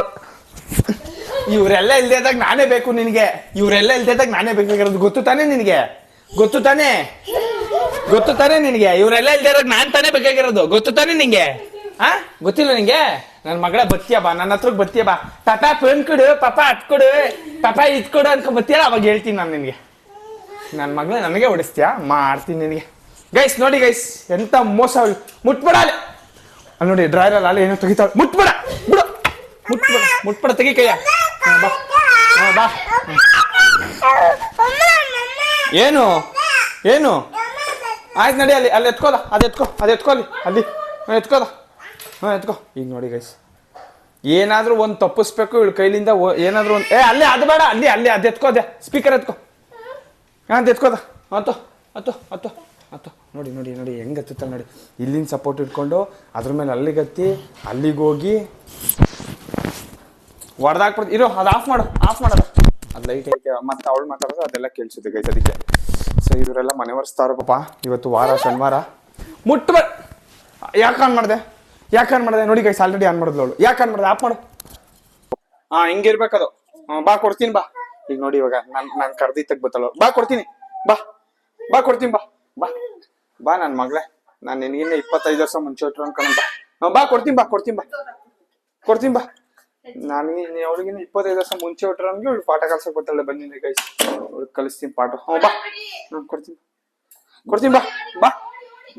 ಇವರೆಲ್ಲ ಇಲ್ದೇದಾಗ ನಾನೇ ಬೇಕು ನಿನ್ಗೆ. ಇವರೆಲ್ಲ ಇಲ್ದೇದಾಗ ನಾನೇ ಬೇಕಾಗಿರೋದು. ಗೊತ್ತು ತಾನೇ ನಿನ್ಗೆ? ಗೊತ್ತು ತಾನೇ? ಗೊತ್ತು ತಾನೇ ನಿನ್ಗೆ? ಇವರೆಲ್ಲ ಇಲ್ದೇದಾಗ ನಾನ್ ತಾನೇ ಬೇಕಾಗಿರೋದು. ಗೊತ್ತು ತಾನೇ ನಿಂಗೆ? ಗೊತ್ತಿಲ್ಲ ನಿಂಗೆ? ನನ್ ಮಗಳ ಬತ್ತಿಯ ಬಾ, ನನ್ನ ಹತ್ರಕ್ ಬತ್ತಿಯ ಬಾ. ಪಾಪ ಪೇನ್ ಕೊಡು, ಪಾಪ ಅದ್ ಕೊಡು, ಪಾಪ ಇದ್ ಕೊಡು ಅನ್ಕೊ ಬತ್ತಿಯಲ್ಲ, ಅವಾಗ ಹೇಳ್ತೀನಿ ನಾನು ನಿನ್ಗೆ. ನನ್ನ ಮಗಳ ನನಗೆ ಹೊಡಿಸ್ತೀಯಾ? ಮಾಡ್ತೀನಿ ನಿನಗೆ. ಗೈಸ್ ನೋಡಿ ಗೈಸ್, ಎಂತ ಮೋಸ. ಮುಟ್ಬೇಡ ಅಲ್ಲಿ ನೋಡಿ, ಡ್ರೈವರ್ ಅಲ್ಲಿ ಏನೋ ತೆಗಿತಾವ. ಮುಟ್ಬೇಡ, ಬಿಡು, ಮುಟ್ಬೇಡ, ಮುಟ್ಬೇಡ, ತೆಗಿ ಕೈಯ. ಬಾ ಬಾ. ಏನು ಏನು? ಆಯ್ತು ನಡಿ, ಅಲ್ಲಿ ಅಲ್ಲಿ ಎತ್ಕೋದ, ಅದು ಎತ್ಕೋ, ಅದು ಎತ್ಕೋಲಿ ಅಲ್ಲಿ ಎತ್ಕೋದ. ಎತ್ಕೋ. ಈಗ ನೋಡಿ ಗೈಸ್, ಏನಾದ್ರೂ ಒಂದು ತಪ್ಪಿಸ್ಬೇಕು ಇವಳು ಕೈಲಿಂದ. ಏನಾದ್ರೂ ಒಂದು ಅಲ್ಲೇ ಅದು ಬೇಡ, ಅಲ್ಲಿ ಅಲ್ಲಿ ಅದು ಎತ್ಕೋದೆ. ಸ್ಪೀಕರ್ ಎತ್ಕೋ. ಅದು ಎತ್ಕೋದ. ಹತ್ತು ಹತ್ತು ಹತ್ತು ಹತ್ತು. ನೋಡಿ ನೋಡಿ ನೋಡಿ ಹೆಂಗೆ ಹತ್ತುತ್ತ ನೋಡಿ. ಇಲ್ಲಿಂದ ಸಪೋರ್ಟ್ ಇಟ್ಕೊಂಡು ಅದ್ರ ಮೇಲೆ ಅಲ್ಲಿಗೆ ಹತ್ತಿ ಅಲ್ಲಿಗೆ ಹೋಗಿ ಹೊಡೆದಾಕ್ಬಿಡ್ತು. ಇರೋ ಅದು ಆಫ್ ಮಾಡು, ಆಫ್ ಮಾಡೋದು. ಅದು ಲೈಟ್ ಐತೆ ಮತ್ತೆ ಅವಳು ಮಾತಾಡೋದು ಅದೆಲ್ಲ ಕೇಳಿಸುತ್ತೆ ಗೈಸ್. ಅದಕ್ಕೆ ಸೊ ಇವರೆಲ್ಲ ಮನೆ ಒರೆಸ್ತಾರ ಪಾಪ. ಇವತ್ತು ವಾರ ಶನಿವಾರ. ಮುಟ್ಟ ಯಾಕೆ ಆನ್ ಮಾಡಿದೆ? ಯಾಕೆ ಆನ್ ಮಾಡಿದೆ? ನೋಡಿ ಗೈಸ್, ಆಲ್ರೆಡಿ ಆನ್ ಮಾಡಿದ್ಲು ಅವಳು. ಯಾಕೆ ಆನ್ ಮಾಡಿದೆ? ಆಫ್ ಮಾಡು. ಹಿಂಗಿರ್ಬೇಕದು. ಬಾ ಕೊಡ್ತೀನಿ ಬಾ. ಈಗ ನೋಡಿ ಇವಾಗ ನಾನು ಕರ್ದಿತ್ತಕ್ಕೆ ಗೊತ್ತಲ್ಲ. ಬಾ ಕೊಡ್ತೀನಿ, ಬಾ ಬಾ ಕೊಡ್ತೀನಿ, ಬಾ ಬಾ ಬಾ. ನನ್ನ ಮಗಳೇ, ನಾನು ನಿನಗಿನ್ನ 25 ವರ್ಷ ಮುಂಚೆ ಹೊಟ್ರು ಅನ್ಕೊಂಡ. ಬಾ ಕೊಡ್ತೀನಿ, ಬಾ ಕೊಡ್ತೀನಿ, ಬಾ ಕೊಡ್ತೀನಿ, ಬಾ. ನನಗೆ ಅವಳಿಗಿನ್ನ 25 ವರ್ಷ ಮುಂಚೆ ಹೊಟ್ರು ಅನ್ಗೆ ಇವಳು ಪಾಠ ಕಲ್ಸಕ್ ಗೊತ್ತಲ್ಲ. ಬಂದಿದ್ದೆ ಗೈಸ್, ಅವ್ಳಿಗೆ ಕಲಿಸ್ತೀನಿ ಪಾಠ. ಬಾ ಕೊಡ್ತೀನಿ, ಕೊಡ್ತೀನಿ, ಬಾ ಬಾ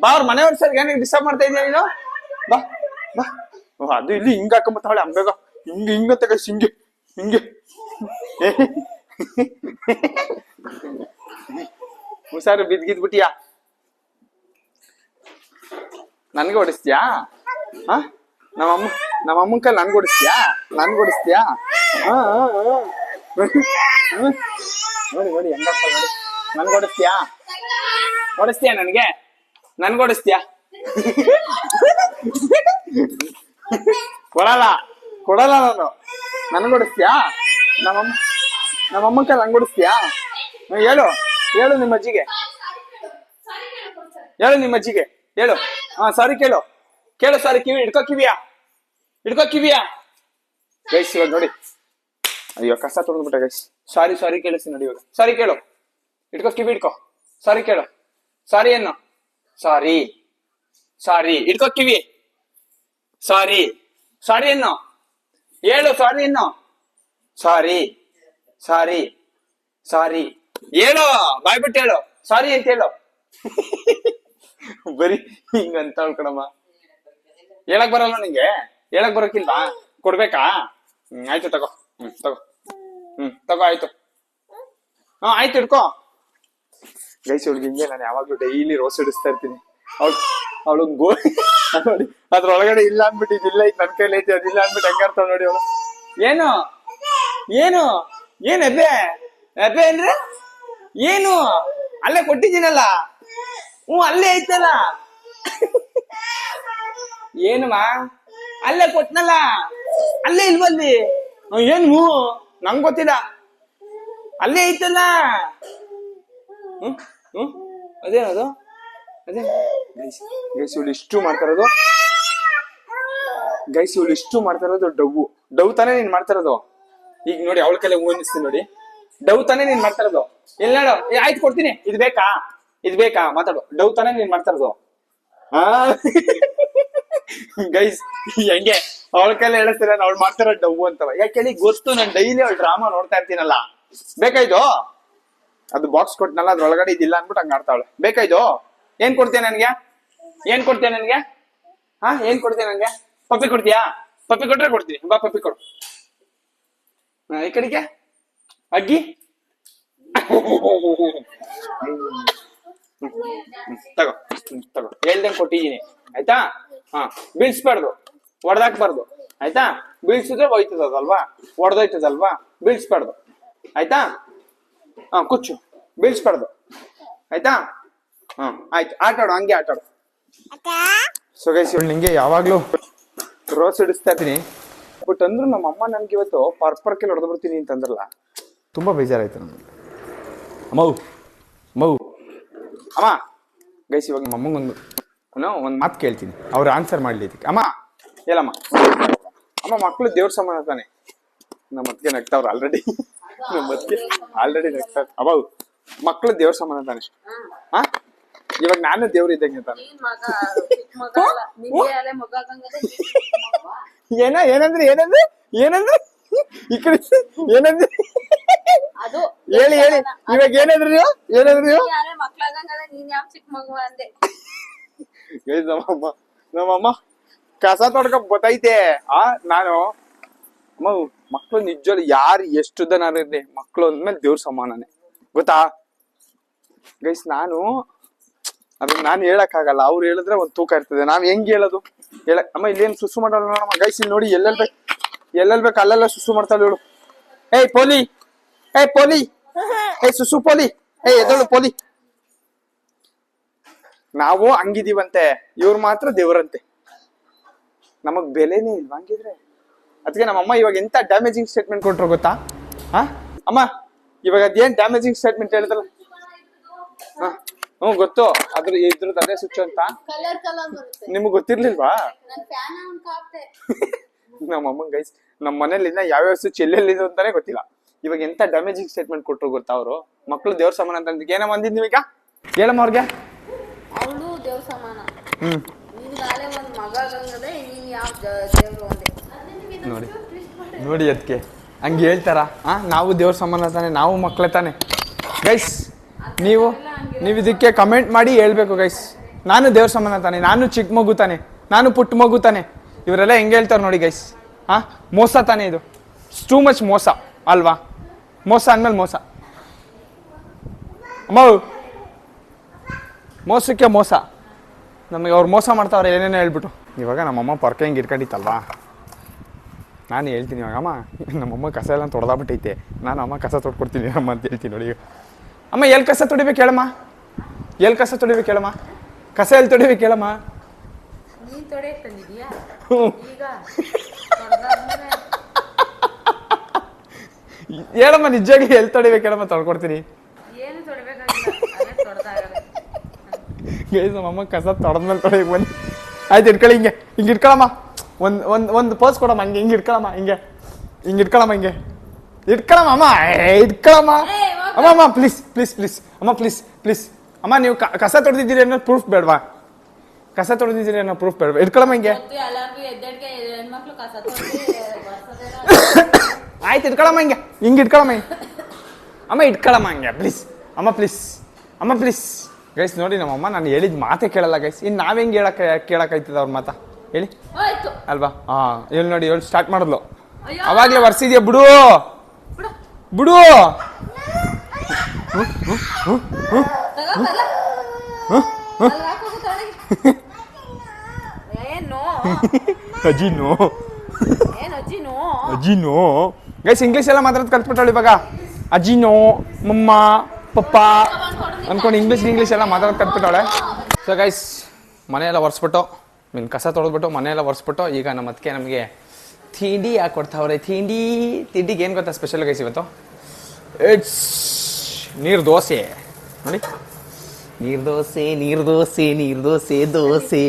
ಬಾ. ಅವ್ರ ಮನೆಯವ್ರ ಸರ್ ಏನಿಗೆ ಡಿಸ್ಟರ್ಬ್ ಮಾಡ್ತಾ ಇದೀಯ ನೀನು? ಬಾ ಬಾ. ಅದು ಇಲ್ಲಿ ಹಿಂಗ ಹಾಕೊಂಬತ್ತಾವಳೆ ಅಂಬೇಗ. ಹಿಂಗೆ ಹಿಂಗಂತ ಗೈಸ್, ಹಿಂಗೆ ಹಿಂಗೆ. ಹುಷಾರು, ಬಿದ್ಗಿದ್ಬಿಟ್ಟಿಯಾ? ನನ್ಗೆ ಹೊಡಿಸ್ತೀಯಾ? ಹಾ, ನಮ್ಮ ಅಮ್ಮನ ಕೈಲಿ ನನ್ಗೆ ಹೊಡಿಸ್ತೀಯಾ? ಹಾ ನೋಡಿ ನೋಡಿ ಹೆಂಗಪ್ಪ ನೋಡಿ. ನನ್ಗೆ ಹೊಡಿಸ್ತೀಯಾ? ನನ್ಗೆ ಹೊಡಿಸ್ತೀಯಾ? ಕೊಡಲ್ಲ ನಾನು. ನನ್ಗೆ ಹೊಡಿಸ್ತೀಯಾ? ನಮ್ಮಮ್ಮನ ಕೈಲಿ ನನ್ಗೆ ಹೊಡಿಸ್ತೀಯಾ? ಹೇಳು ನಿಮ್ಮ ಅಜ್ಜಿಗೆ. ಹೇಳು. ಹಾ, ಸಾರಿ ಕೇಳು. ಸಾರಿ. ಹಿಡ್ಕೋ ಕಿವಿಯಾ ಗೈಸ್. ಇವಾಗ ನೋಡಿ, ಅಯ್ಯೋ ಕಸ ತೊಗೊಂಡ್ಬಿಟ್ಟೆ ಗೈಸ್. ಸಾರಿ ಕೇಳಿಸಿ ನೋಡಿ ಇವಾಗ. ಸಾರಿ ಕೇಳು. ಹಿಡ್ಕೋ. ಸಾರಿ ಕೇಳು. ಸಾರಿ ಏನು? ಸಾರಿ ಹಿಡ್ಕೋ ಕಿವಿ. ಸಾರಿ ಏನು? ಹೇಳು. ಸಾರಿ ಏನು? ಸಾರಿ ಹೇಳು. ಬಾಯ್ಬಿಟ್ಟು ಹೇಳು. ಸಾರಿ ಅಂತ ಹೇಳು. ಬರೀ ಹಿಂಗಂತ ಕಣಮ್ಮ. ಹೇಳಕ್ ಬರಲ್ಲ ನಿಂಗೆ? ಹೇಳಕ್ ಬರೋಕಿಲ್ವಾ? ಕೊಡ್ಬೇಕಾ? ಆಯ್ತು ತಗೋ. ತಗೋ ಆಯ್ತು. ಆಯ್ತು ಹಿಡ್ಕೋ. ಗೈಸ್ ಇವಳಿಗೆ ಹಿಂಗೆ ನಾನು ಯಾವಾಗ್ಲೂ ಡೈಲಿ ರೋಸ್ ಹಿಡಿಸ್ತಾ ಇರ್ತೀನಿ. ಅವಳು ನೋಡಿ ಅದ್ರೊಳಗಡೆ ಇಲ್ಲ ಅನ್ಬಿಟ್ಟು ಇದಿಲ್ಲ, ಈಗ ನನ್ ಕೈಲಿ ಐತಿ ಅದಿಲ್ಲ ಅನ್ಬಿಟ್ಟು ಹೆಂಗಾರ್ತಾವ ನೋಡಿ ಅವಳು. ಏನು ಎಬ್ಬೆ ಅಂದ್ರೆ ಏನು? ಅಲ್ಲೇ ಕೊಟ್ಟಿದ್ದೀನಲ್ಲ. ಅಲ್ಲೇ ಐತಲ್ಲ. ಏನಮ್ಮ? ಅಲ್ಲೇ ಕೊಟ್ನಲ್ಲ, ಅಲ್ಲೇ ಇಲ್ವಲ್ಲಿ? ಏನು ನಂಗ್ ಗೊತ್ತಿಲ್ಲ. ಅಲ್ಲೇ ಐತಲ್ಲ. ಅದೇನದು? ಅದೇ ಗೈಸ್ ಇವಳು ಇಷ್ಟು ಮಾಡ್ತಾ ಇರೋದು ಡವ್ ತಾನೇ ನೀನ್ ಮಾಡ್ತಾ ಇರೋದು. ಈಗ ನೋಡಿ ಅವಳ ಕೈಲಿ ಊಹಿಸ್ತೀನಿ ನೋಡಿ. ಡವ್ ತಾನೇ ನೀನ್ ಮಾಡ್ತಾ ಇರೋದು. ಇಲ್ಲ ನೋಡು. ಆಯ್ತು ಕೊಡ್ತೀನಿ. ಇದು ಬೇಕಾ ಮಾತಾಡು. ಡವ್ ತಾನೇ ನೀನ್ ಮಾಡ್ತಾ ಇರೋದು. ಗೈಸ್ ಹೆಂಗೆ ಅವಳ ಕೈಲಿ ಹೇಳಿಸ್ತೀರ ಅವ್ಳು ಮಾಡ್ತಾರ ಡವ್ ಅಂತವ. ಯಾಕೆ ಗೊತ್ತು, ನಾನು ಡೈಲಿ ಅವಳು ಡ್ರಾಮಾ ನೋಡ್ತಾ ಇರ್ತೀನಲ್ಲ. ಬೇಕಾಯ್ತು? ಅದು ಬಾಕ್ಸ್ ಕೊಟ್ನಲ್ಲ, ಅದ್ರೊಳಗಡೆ ಇದಿಲ್ಲ ಅನ್ಬಿಟ್ಟು ಹಂಗ ಆಡ್ತಾವಳೆ. ಬೇಕಾಯ್ತು? ಏನ್ ಕೊಡ್ತೀಯ ನನ್ಗೆ? ಹಾ, ಏನ್ ಕೊಡ್ತೀಯ ನನ್ಗೆ? ಪಪ್ಪಿ ಕೊಡ್ತೀಯಾ? ಪಪ್ಪಿ ಕೊಟ್ರೆ ಕೊಡ್ತೀನಿ. ಬಾ ಪಪ್ಪಿ ಕೊಡು. ಈ ಕಡೆಗೆ ಅಗ್ಗಿ ತಗೋ. ಹೇಳ್ದಂಗೆ ಕೊಟ್ಟಿದ್ದೀನಿ ಆಯ್ತಾ? ಬೀಳ್ಸ್ಬಾರ್ದು, ಹೊಡೆದಾಕ್ಬಾರ್ದು ಆಯ್ತಾ? ಬೀಳ್ಸಿದ್ರೆ ಹೋಯ್ತದಲ್ವಾ, ಹೊಡೆದೋಯ್ತದಲ್ವಾ, ಬೀಳ್ಸ್ಬಾರ್ದು ಆಯ್ತಾ? ಕುಚ್ಚು, ಬೀಳ್ಸ್ಬಾರ್ದು ಆಯ್ತಾ? ಆಯ್ತು. ಆಟಾಡು, ಹಂಗೆ ಆಟಾಡು. ಸೊ ಗೈಸ್ ನಿಂಗೆ ಯಾವಾಗ್ಲೂ ರೋಸ್ ಹಿಡಿಸ್ತಾ ಇರ್ತೀನಿ. ಬಟ್ ಅಂದ್ರು ನಮ್ಮ ಅಮ್ಮ ನನ್ಗೆ ಇವತ್ತು ಪರ್ಪರ್ಕೆ ಹೊಡೆದು ಬಿಡ್ತೀನಿ ಅಂತಂದ್ರಲ್ಲ, ತುಂಬಾ ಬೇಜಾರಾಯ್ತು ನಮ್ಗೆ. ಅಮ್ಮ ಗೈಸ್ ಇವಾಗ ನಮ್ಮ ಅಮ್ಮಂಗೊಂದು ಮಾತು ಕೇಳ್ತೀನಿ, ಅವ್ರು ಆನ್ಸರ್ ಮಾಡ್ಲಿ ಇದಕ್ಕೆ. ಅಮ್ಮ ಹೇಳಮ್ಮ. ಮಕ್ಕಳು ದೇವ್ರ ಸಮಾನ ತಾನೆ. ನಮ್ಮ ಅತ್ತಿಗೆ ನಗ್ತಾವ್ರ ಆಲ್ರೆಡಿ. ನಗ್ತಾವ್ರ. ಮಕ್ಕಳು ದೇವ್ರ ಸಮಾನ ತಾನೆ. ಇವಾಗ ನಾನು ದೇವ್ರ ಇದ್ದಂಗೆ ತಾನೆ. ಏನಂದ್ರೆ ಈ ಕಡೆ ಏನಂದ್ರೆ ಹೇಳಿ ಇವಾಗ ಏನಂದ್ರಿ ನೀವು? ನಮ್ಮಮ್ಮ ಕಸ ತೊಡ್ಕ ಗೊತ್ತೈತೆ. ನಾನು ಮಕ್ಳು ನಿಜವಾಗ್ಲು ಯಾರು ಎಷ್ಟು ನಾನು ಇರ್ಲಿ, ಮಕ್ಳು ಅಂದ್ಮೇಲೆ ದೇವ್ರ ಸಮಾನನೇ ಗೊತ್ತಾ ಗೈಸ್. ನಾನು ಹೇಳಕ್ ಆಗಲ್ಲ, ಅವ್ರು ಹೇಳಿದ್ರೆ ಒಂದ್ ತೂಕ ಇರ್ತದೆ. ನಾವ್ ಹೆಂಗ್ ಹೇಳೋದು? ಅಮ್ಮ ಇಲ್ಲೇನ್ ಸುಸು ಮಾಡಲ್ಲ ನೋಡಮ್ಮ ಗೈಸ್. ಇಲ್ಲಿ ನೋಡಿ ಎಲ್ಲೆಲ್ ಬೇಕು ಅಲ್ಲೆಲ್ಲ ಸುಸು ಮಾಡ್ತಾಳೆ ಇವಳು. ಏಯ್ ಪೋಲಿ, ಸುಸು ಪೋಲಿ, ಎದಳು ಪೋಲಿ. ನಾವು ಹಂಗಿದೀವಂತೆ, ಇವ್ರು ಮಾತ್ರ ದೇವ್ರಂತೆ. ನಮಗ್ ಬೆಲೆನೇ ಇಲ್ವಾ ಹಂಗಿದ್ರೆ? ಅದಕ್ಕೆ ನಮ್ಮಮ್ಮ ಇವಾಗ ಎಂತ ಡ್ಯಾಮೇಜಿಂಗ್ ಸ್ಟೇಟ್ಮೆಂಟ್ ಕೊಟ್ರು ಗೊತ್ತಾ? ಅಮ್ಮ ಇವಾಗ ಅದೇನ್ ಡ್ಯಾಮೇಜಿಂಗ್ ಸ್ಟೇಟ್ಮೆಂಟ್ ಹೇಳಿದ್ರಲ್ಲ. ಗೊತ್ತು, ಇದ್ರದ್ದು ಅದೇ ಸ್ವಿಚ್ ಅಂತ. ನಿಮಗ್ ಗೊತ್ತಿರ್ಲಿಲ್ವಾ? ನಮ್ಮಮ್ಮ ಗೈಸ್ ನಮ್ಮ ಮನೇಲಿ ಯಾವ್ಯಾವ ಸ್ವಿಚ್ ಎಲ್ಲೆಲ್ಲಿದೆ ಅಂತಾನೆ ಗೊತ್ತಿಲ್ಲ. ಇವಾಗ ಎಂತ ಡ್ಯಾಮೇಜಿಂಗ್ ಸ್ಟೇಟ್ಮೆಂಟ್ ಕೊಟ್ರು ಗೊತ್ತಾ ಅವರು? ಮಕ್ಳು ದೇವ್ರ ಸಮಾನ ಅಂತ ಏನೋ ಅಂದಿದ್ ನೀವೀಗ ಹೇಳಮ್ಮ ಅವ್ರಿಗೆ. ಅವಳು ದೇವ್ರ ಸಮಾನ. ನೋಡಿ ಅದಕ್ಕೆ ಹಂಗೆ ಹೇಳ್ತಾರ. ನಾವು ದೇವ್ರ ಸಮಾನ ತಾನೆ, ನಾವು ಮಕ್ಳೇ ತಾನೆ ಗೈಸ್. ನೀವು ಇದಕ್ಕೆ ಕಮೆಂಟ್ ಮಾಡಿ ಹೇಳ್ಬೇಕು ಗೈಸ್. ನಾನು ದೇವ್ರ ಸಮಾನ ತಾನೆ, ನಾನು ಚಿಕ್ಕ ಮಗು ತಾನೆ, ನಾನು ಪುಟ್ಟ ಮಗು ತಾನೆ. ಇವರೆಲ್ಲ ಹೆಂಗೆ ಹೇಳ್ತಾರೆ ನೋಡಿ ಗೈಸ್. ಮೋಸ ತಾನೆ ಇದು. ಟೂ ಮಚ್ ಮೋಸ ಅಲ್ವಾ? ಮೋಸ ಅಂದ್ಮೇಲೆ ಮೋಸ. ಮೋಸಕ್ಕೆ ಮೋಸ. ನಮಗೆ ಅವ್ರು ಮೋಸ ಮಾಡ್ತಾವ್ರೆ ಏನೇನೋ ಹೇಳ್ಬಿಟ್ಟು. ಇವಾಗ ನಮ್ಮಮ್ಮ ಪೊರ್ಕೆ ಹಿಂಗೆ ಇಟ್ಕೊಂಡಿತ್ತಲ್ವಾ, ನಾನು ಹೇಳ್ತೀನಿ ಇವಾಗ ಅಮ್ಮ ನಮ್ಮಮ್ಮ ಕಸ ಎಲ್ಲ ತೊಡ್ದಾಬಿಟ್ಟೈತೆ, ನಾನು ಅಮ್ಮ ಕಸ ತೊಡ್ಕೊಡ್ತೀನಿ ಅಮ್ಮ ಅಂತ ಹೇಳ್ತೀನಿ ನೋಡಿ. ಅಮ್ಮ ಎಲ್ಲಿ ಕಸ ತೊಡಿಬೇಕು ಹೇಳಮ್ಮ, ಎಲ್ಲಿ ಕಸ ತೊಡಿಬೇಕು ಹೇಳಮ್ಮ, ಕಸ ಎಲ್ಲಿ ತೊಡಿಬೇಕು ಹೇಳಮ್ಮ. ನೀನ್ ತೊಡೆಯಕ್ ತಂದಿದ್ಯಾ ಈಗ? ಹೇಳಮ್ಮ ನಿಜವಾಗಿ ಎಲ್ಲಿ ತೊಡಿಬೇಕು ಹೇಳಮ್ಮ, ತೊಳ್ಕೊಡ್ತೀನಿ. ಏನು ತೊಡಬೇಕಾಗಿಲ್ಲ, ಅದೇ ತೊಡ್ದಾಗಲ್ಲ. ಗೈಸ್ ನಮ್ಮಮ್ಮ ಕಸ ತೊಡೆದ್ಮೇಲೆ ತೊಳೆಯಕ್ಕೆ ಬನ್ನಿ. ಆಯ್ತು ಇಟ್ಕೊಳ್ಳಿ, ಹಿಂಗೆ ಹಿಂಗೆ ಇಟ್ಕೊಳಮ್ಮ, ಒಂದು ಪೋಸ್ ಕೊಡಮ್ಮ, ಹಂಗೆ ಹಿಂಗೆ ಇಟ್ಕೊಳಮ್ಮ, ಹಿಂಗೆ ಹಿಂಗೆ ಇಟ್ಕೊಳಮ್ಮ, ಹಿಂಗೆ ಇಟ್ಕೊಳಮ್ಮ ಅಮ್ಮ, ಇಟ್ಕೊಳಮ್ಮ ಅಮ್ಮ. ಅಮ್ಮ ಪ್ಲೀಸ್ ಪ್ಲೀಸ್ ಪ್ಲೀಸ್ ಅಮ್ಮ, ಪ್ಲೀಸ್ ಪ್ಲೀಸ್ ಅಮ್ಮ. ನೀವು ಕಸ ತೊಡೆದಿದ್ದೀರಿ ಅನ್ನೋ ಪ್ರೂಫ್ ಬೇಡವಾ? ಕಸ ತೊಡೆದಿದ್ದೀರಿ ಅನ್ನೋ ಪ್ರೂಫ್ ಬೇಡವಾ? ಇಟ್ಕೊಳಮ್ಮ ಹಿಂಗೆ. ಎಲ್ಲಾರ್ಗು ಎದ್ದೆಡ್ಗೆ ಹೆಣ್ಮಕ್ಳು ಕಸ ತೊಡ್ದು ಆಯ್ತು ಇಟ್ಕೊಳಮ್ಮ, ಹಿಂಗೆ ಹಿಂಗೆ ಇಟ್ಕೊಳಮ್ಮ ಅಮ್ಮ, ಇಟ್ಕೊಳಮ್ಮ ಹಂಗೆ ಪ್ಲೀಸ್ ಅಮ್ಮ, ಪ್ಲೀಸ್ ಅಮ್ಮ ಪ್ಲೀಸ್. ಗೈಸ್ ನೋಡಿ ನಮ್ಮಮ್ಮ ನಾನು ಹೇಳಿದ ಮಾತೇ ಕೇಳಲ್ಲ ಗೈಸ್. ಇನ್ನು ನಾವ್ ಹೆಂಗೆ ಕೇಳಕ್ಕಾಯ್ತದ ಅವ್ರ ಮಾತಾ ಹೇಳಿ ಆಯ್ತು ಅಲ್ವಾ? ಹೇಳಿ ನೋಡಿ, ಹೇಳಿ ಸ್ಟಾರ್ಟ್ ಮಾಡಿದ್ಲು. ಅಯ್ಯೋ. ಅವಾಗ್ಲೇ ವರ್ಷಿದ್ಯಾ ಬಿಡು ಬಿಡು. ಬಿಡು. ಏನು ಅಜಿನೋ ಏನು ಅಜ್ಜಿನೋ ಅಜಿನೋ. ಗೈಸ್ ಇಂಗ್ಲೀಷ್ ಎಲ್ಲ ಮಾತಾಡೋದು ಕಲ್ತ್ಬಿಟ್ಟಳು ಇವಾಗ. ಅಜಿನೋ, ಮಮ್ಮ, ಪಪ್ಪ ಅನ್ಕೊಂಡು ಇಂಗ್ಲೀಷ್ ಎಲ್ಲ ಮಾತಾಡೋದು ಕಲ್ತ್ಬಿಟ್ಟವಳೆ. ಸೊ ಗೈಸ್ ಮನೆಯೆಲ್ಲ ಒರೆಸ್ಬಿಟ್ಟು, ಕಸ ತೊಳೆದ್ಬಿಟ್ಟು ಮನೆಯೆಲ್ಲ ಒರೆಸ್ಬಿಟ್ಟು ಈಗ ನಮ್ಮ ಅದಕ್ಕೆ ನಮಗೆ ತಿಂಡಿ ಹಾಕೊಡ್ತಾವ್ರೆ. ತಿಂಡಿಗೆ ಏನು ಗೊತ್ತಾ ಸ್ಪೆಷಲ್ ಗೈಸ್ ಇವತ್ತು? ಇಟ್ಸ್ ನೀರು ದೋಸೆ ನೋಡಿ. ನೀರು ದೋಸೆ ದೋಸೆ.